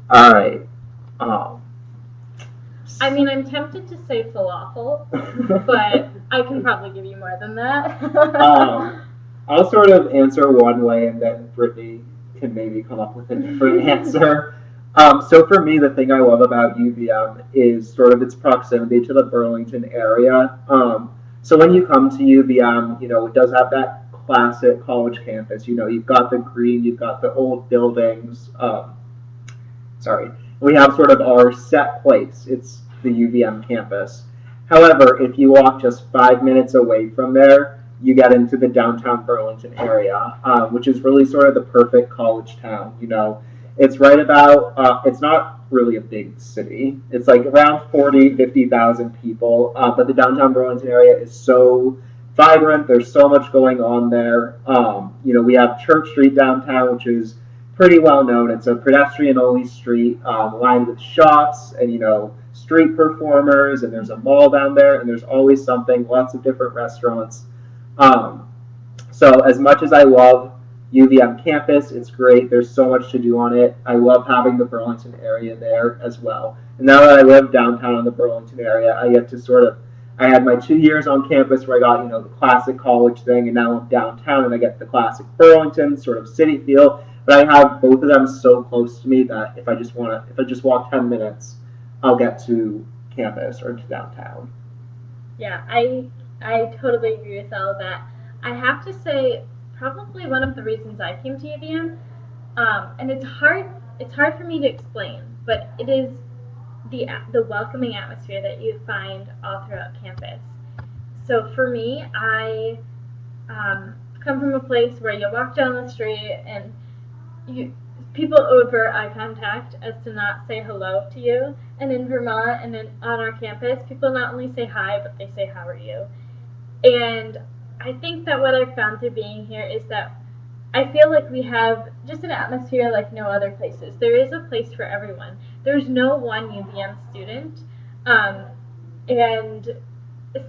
All right. I mean, I'm tempted to say falafel, but I can probably give you more than that. I'll sort of answer one way, and then Brittany can maybe come up with a different answer. So for me, the thing I love about UVM is sort of its proximity to the Burlington area. So when you come to UVM, it does have that classic college campus. You've got the green, you've got the old buildings. We have sort of our set place. It's the UVM campus. However, if you walk just 5 minutes away from there, you get into the downtown Burlington area, which is really sort of the perfect college town. It's right about, it's not really a big city. It's like around 50,000 people, but the downtown Burlington area is so vibrant. There's so much going on there. We have Church Street downtown, which is pretty well known. It's a pedestrian-only street lined with shops and, street performers, and there's a mall down there, and there's always something, lots of different restaurants. So as much as I love UVM campus, it's great. There's so much to do on it. I love having the Burlington area there as well. And now that I live downtown in the Burlington area, I get to I had my 2 years on campus where I got, the classic college thing, and now I'm downtown and I get the classic Burlington sort of city feel. But I have both of them so close to me that if I just walk 10 minutes, I'll get to campus or to downtown. Yeah, I totally agree with all of that. I have to say, probably one of the reasons I came to UVM, and it's hard for me to explain, but it is the welcoming atmosphere that you find all throughout campus. So for me, I come from a place where you walk down the street and people over eye contact as to not say hello to you. And in Vermont and on our campus, people not only say hi, but they say, how are you? And I think that what I've found through being here is that I feel like we have just an atmosphere like no other places. There is a place for everyone. There's no one UVM student. And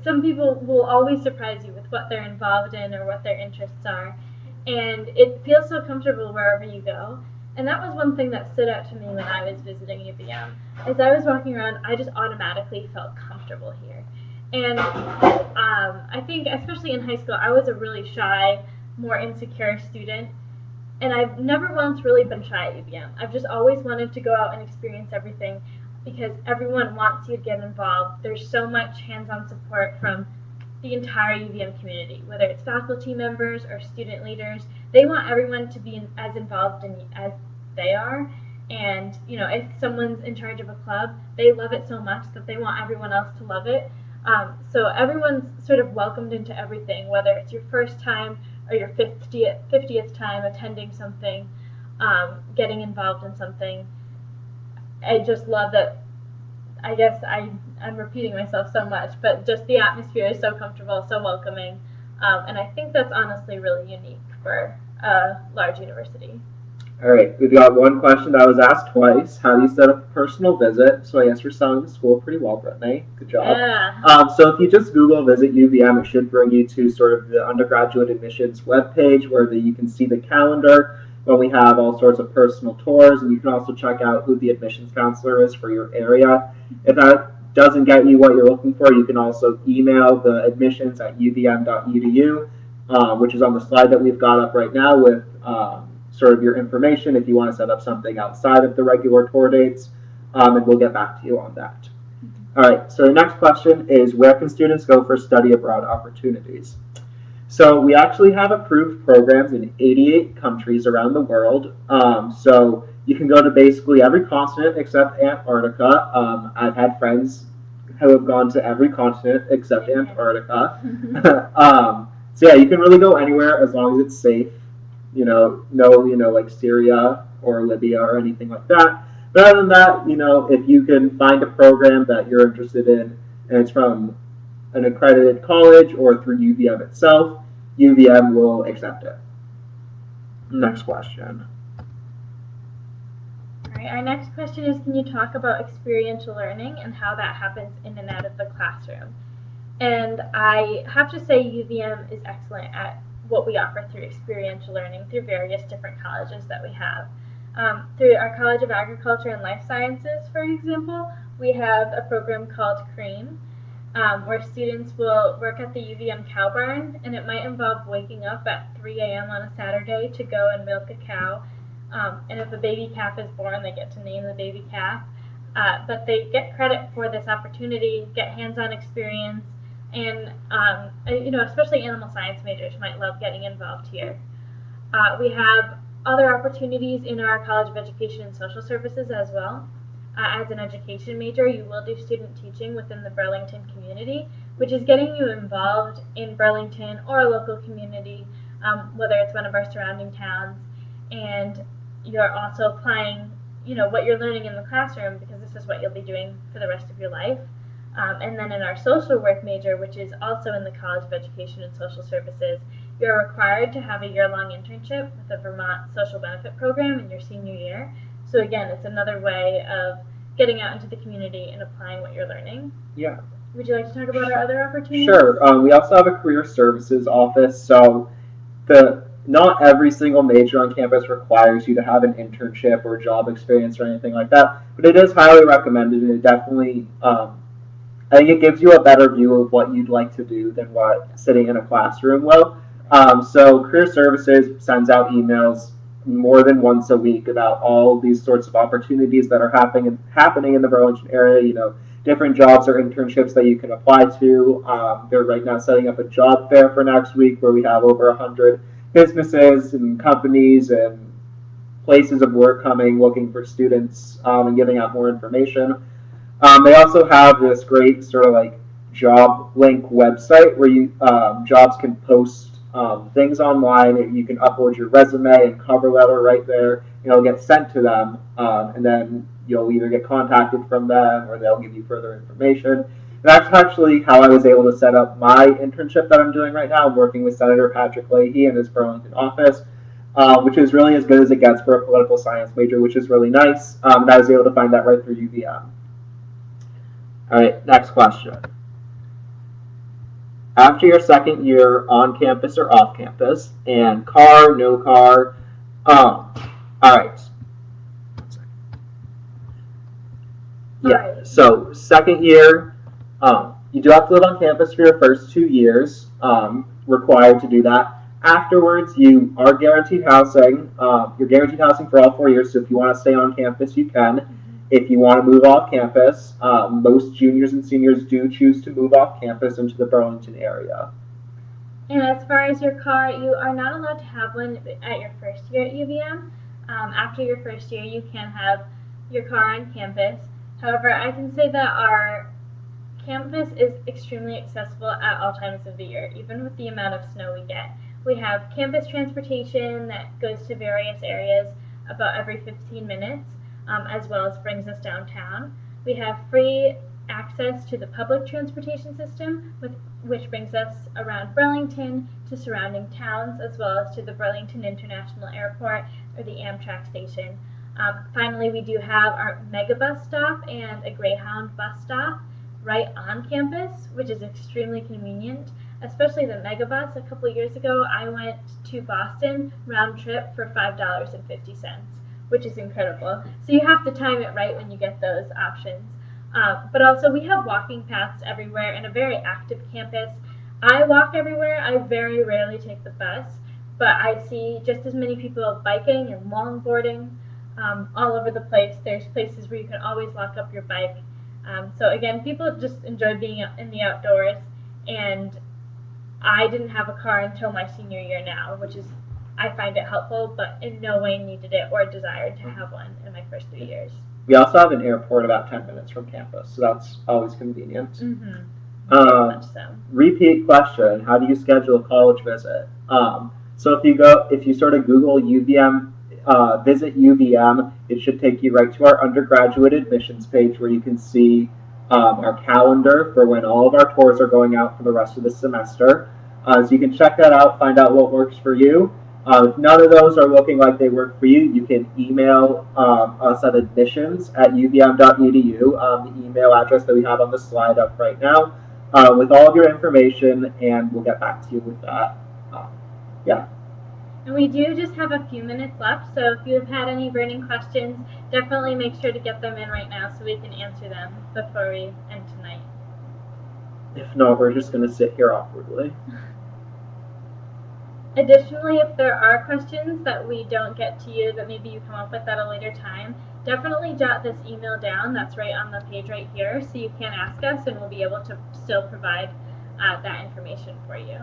some people will always surprise you with what they're involved in or what their interests are. And it feels so comfortable wherever you go. And that was one thing that stood out to me when I was visiting UVM. As I was walking around, I just automatically felt comfortable here. And I think, especially in high school, I was a really shy, more insecure student. And I've never once really been shy at UVM. I've just always wanted to go out and experience everything because everyone wants you to get involved. There's so much hands-on support from the entire UVM community, whether it's faculty members or student leaders. They want everyone to be as involved as they are. And, if someone's in charge of a club, they love it so much that they want everyone else to love it. So everyone's sort of welcomed into everything, whether it's your first time or your 50th time attending something, getting involved in something. I just love that. I guess I'm repeating myself so much, but just the atmosphere is so comfortable, so welcoming, and I think that's honestly really unique for a large university. All right, we've got one question that was asked twice. How do you set up a personal visit? So I guess you're selling the school pretty well, Brittany. Good job. Yeah. So if you just Google Visit UVM, it should bring you to sort of the undergraduate admissions webpage where you can see the calendar when we have all sorts of personal tours, and you can also check out who the admissions counselor is for your area. If that doesn't get you what you're looking for, you can also email the admissions@uvm.edu, which is on the slide that we've got up right now with sort of your information if you want to set up something outside of the regular tour dates, and we'll get back to you on that. All right, so the next question is, where can students go for study abroad opportunities? So we actually have approved programs in 88 countries around the world. So you can go to basically every continent except Antarctica. I've had friends who have gone to every continent except Antarctica. So yeah, you can really go anywhere as long as it's safe. No, like Syria or Libya or anything like that. But other than that, if you can find a program that you're interested in and it's from an accredited college or through UVM itself, UVM will accept it. Next question. All right, our next question is, can you talk about experiential learning and how that happens in and out of the classroom? And I have to say UVM is excellent at what we offer through experiential learning through various different colleges that we have. Through our College of Agriculture and Life Sciences, for example, we have a program called CREAM, where students will work at the UVM cow barn, and it might involve waking up at 3 a.m. on a Saturday to go and milk a cow. And if a baby calf is born, they get to name the baby calf. But they get credit for this opportunity, get hands-on experience, and especially animal science majors might love getting involved here. We have other opportunities in our College of Education and Social Services as well. As an education major, you will do student teaching within the Burlington community, which is getting you involved in Burlington or a local community, whether it's one of our surrounding towns, and you're also applying, what you're learning in the classroom, because this is what you'll be doing for the rest of your life. And then in our social work major, which is also in the College of Education and Social Services, you're required to have a year-long internship with the Vermont Social Benefit Program in your senior year. So again, it's another way of getting out into the community and applying what you're learning. Yeah. Would you like to talk about our other opportunities? Sure. We also have a career services office. So not every single major on campus requires you to have an internship or job experience or anything like that, but it is highly recommended, and it definitely, I think it gives you a better view of what you'd like to do than what sitting in a classroom will. So career services sends out emails more than once a week about all these sorts of opportunities that are happening in the Burlington area, different jobs or internships that you can apply to. They're right now setting up a job fair for next week where we have over 100 businesses and companies and places of work coming looking for students and giving out more information. They also have this great sort of like job link website where jobs can post things online. You can upload your resume and cover letter right there. It'll get sent to them, and then you'll either get contacted from them or they'll give you further information. And that's actually how I was able to set up my internship that I'm doing right now. I'm working with Senator Patrick Leahy in his Burlington office, which is really as good as it gets for a political science major, which is really nice. And I was able to find that right through UVM. All right, next question. After your second year on campus or off campus, and car, no car, all right. Yeah, so second year, you do have to live on campus for your first 2 years, required to do that. Afterwards, you are guaranteed housing. You're guaranteed housing for all 4 years, so if you want to stay on campus, you can. If you want to move off campus, most juniors and seniors do choose to move off campus into the Burlington area. And as far as your car, you are not allowed to have one at your first year at UVM. After your first year, you can have your car on campus. However, I can say that our campus is extremely accessible at all times of the year, even with the amount of snow we get. We have campus transportation that goes to various areas about every 15 minutes. As well as brings us downtown. We have free access to the public transportation system, which brings us around Burlington to surrounding towns, as well as to the Burlington International Airport, or the Amtrak station. Finally, we do have our megabus stop and a Greyhound bus stop right on campus, which is extremely convenient, especially the megabus. A couple years ago, I went to Boston round trip for $5.50, which is incredible. So you have to time it right when you get those options. But also, we have walking paths everywhere and a very active campus. I walk everywhere. I very rarely take the bus, but I see just as many people biking and longboarding all over the place. There's places where you can always lock up your bike. So again, people just enjoy being in the outdoors, and I didn't have a car until my senior year now, which is, I find it helpful, but in no way needed it or desired to have one in my first 3 years. We also have an airport about 10 minutes from campus, so that's always convenient. Mm-hmm. Very much so. Repeat question: how do you schedule a college visit? So if you sort of Google UVM, visit UVM, it should take you right to our undergraduate admissions page where you can see our calendar for when all of our tours are going out for the rest of the semester. So you can check that out, find out what works for you. If none of those are looking like they work for you, you can email us at admissions@uvm.edu, the email address that we have on the slide up right now, with all of your information, and we'll get back to you with that. Yeah. And we do just have a few minutes left, so if you have had any burning questions, definitely make sure to get them in right now so we can answer them before we end tonight. If not, we're just going to sit here awkwardly. Additionally, if there are questions that we don't get to you that maybe you come up with at a later time, definitely jot this email down. That's right on the page right here, so you can ask us and we'll be able to still provide that information for you.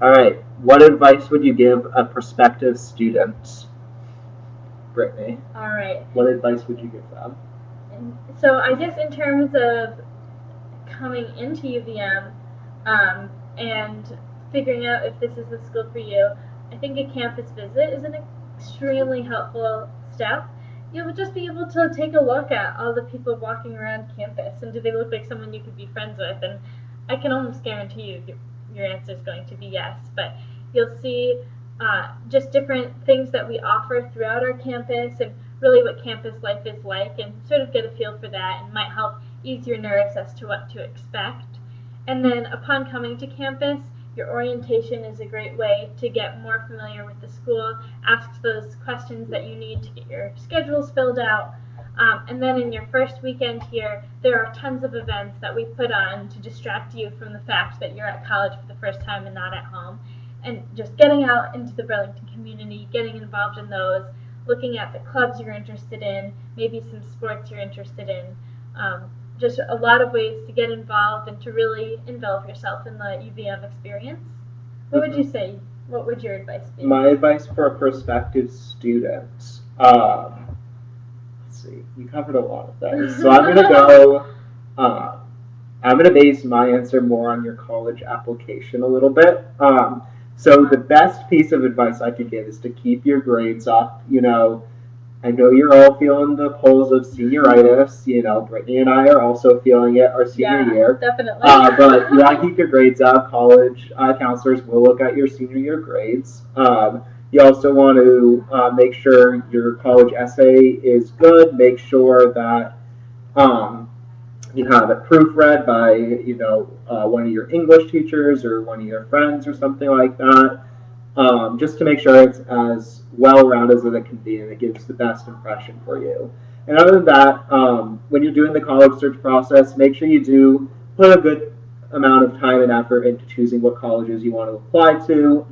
All right, what advice would you give a prospective student? Brittany. All right. What advice would you give them? So I guess in terms of coming into UVM and figuring out if this is the school for you, I think a campus visit is an extremely helpful step. You'll just be able to take a look at all the people walking around campus, and do they look like someone you could be friends with? And I can almost guarantee you your answer is going to be yes, but you'll see just different things that we offer throughout our campus and really what campus life is like, and sort of get a feel for that, and might help ease your nerves as to what to expect. And then upon coming to campus, your orientation is a great way to get more familiar with the school, ask those questions that you need to get your schedules filled out. And then in your first weekend here, there are tons of events that we put on to distract you from the fact that you're at college for the first time and not at home. And just getting out into the Burlington community, getting involved in those, looking at the clubs you're interested in, maybe some sports you're interested in. Just a lot of ways to get involved and to really envelop yourself in the UVM experience. What would you say? What would your advice be? My advice for a prospective student. Let's see. You covered a lot of things. So I'm going to go. I'm going to base my answer more on your college application a little bit. So the best piece of advice I could give is to keep your grades up. I know you're all feeling the pulls of senioritis. Brittany and I are also feeling it our senior year. Definitely. But you want to keep your grades up. College counselors will look at your senior year grades. You also want to make sure your college essay is good. Make sure that you have it proofread by one of your English teachers or one of your friends or something like that. Just to make sure it's as well-rounded as it can be and it gives the best impression for you. And other than that, when you're doing the college search process, make sure you do put a good amount of time and effort into choosing what colleges you want to apply to,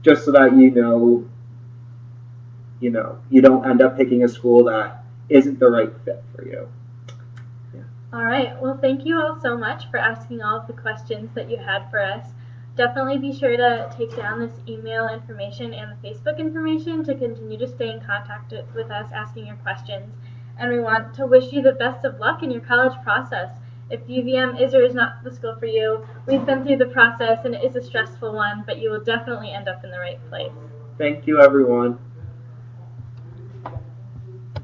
just so that you don't end up picking a school that isn't the right fit for you. All right. Well, thank you all so much for asking all of the questions that you had for us. Definitely be sure to take down this email information and the Facebook information to continue to stay in contact with us asking your questions. And we want to wish you the best of luck in your college process. If UVM is or is not the school for you, we've been through the process and it is a stressful one, but you will definitely end up in the right place. Thank you, everyone.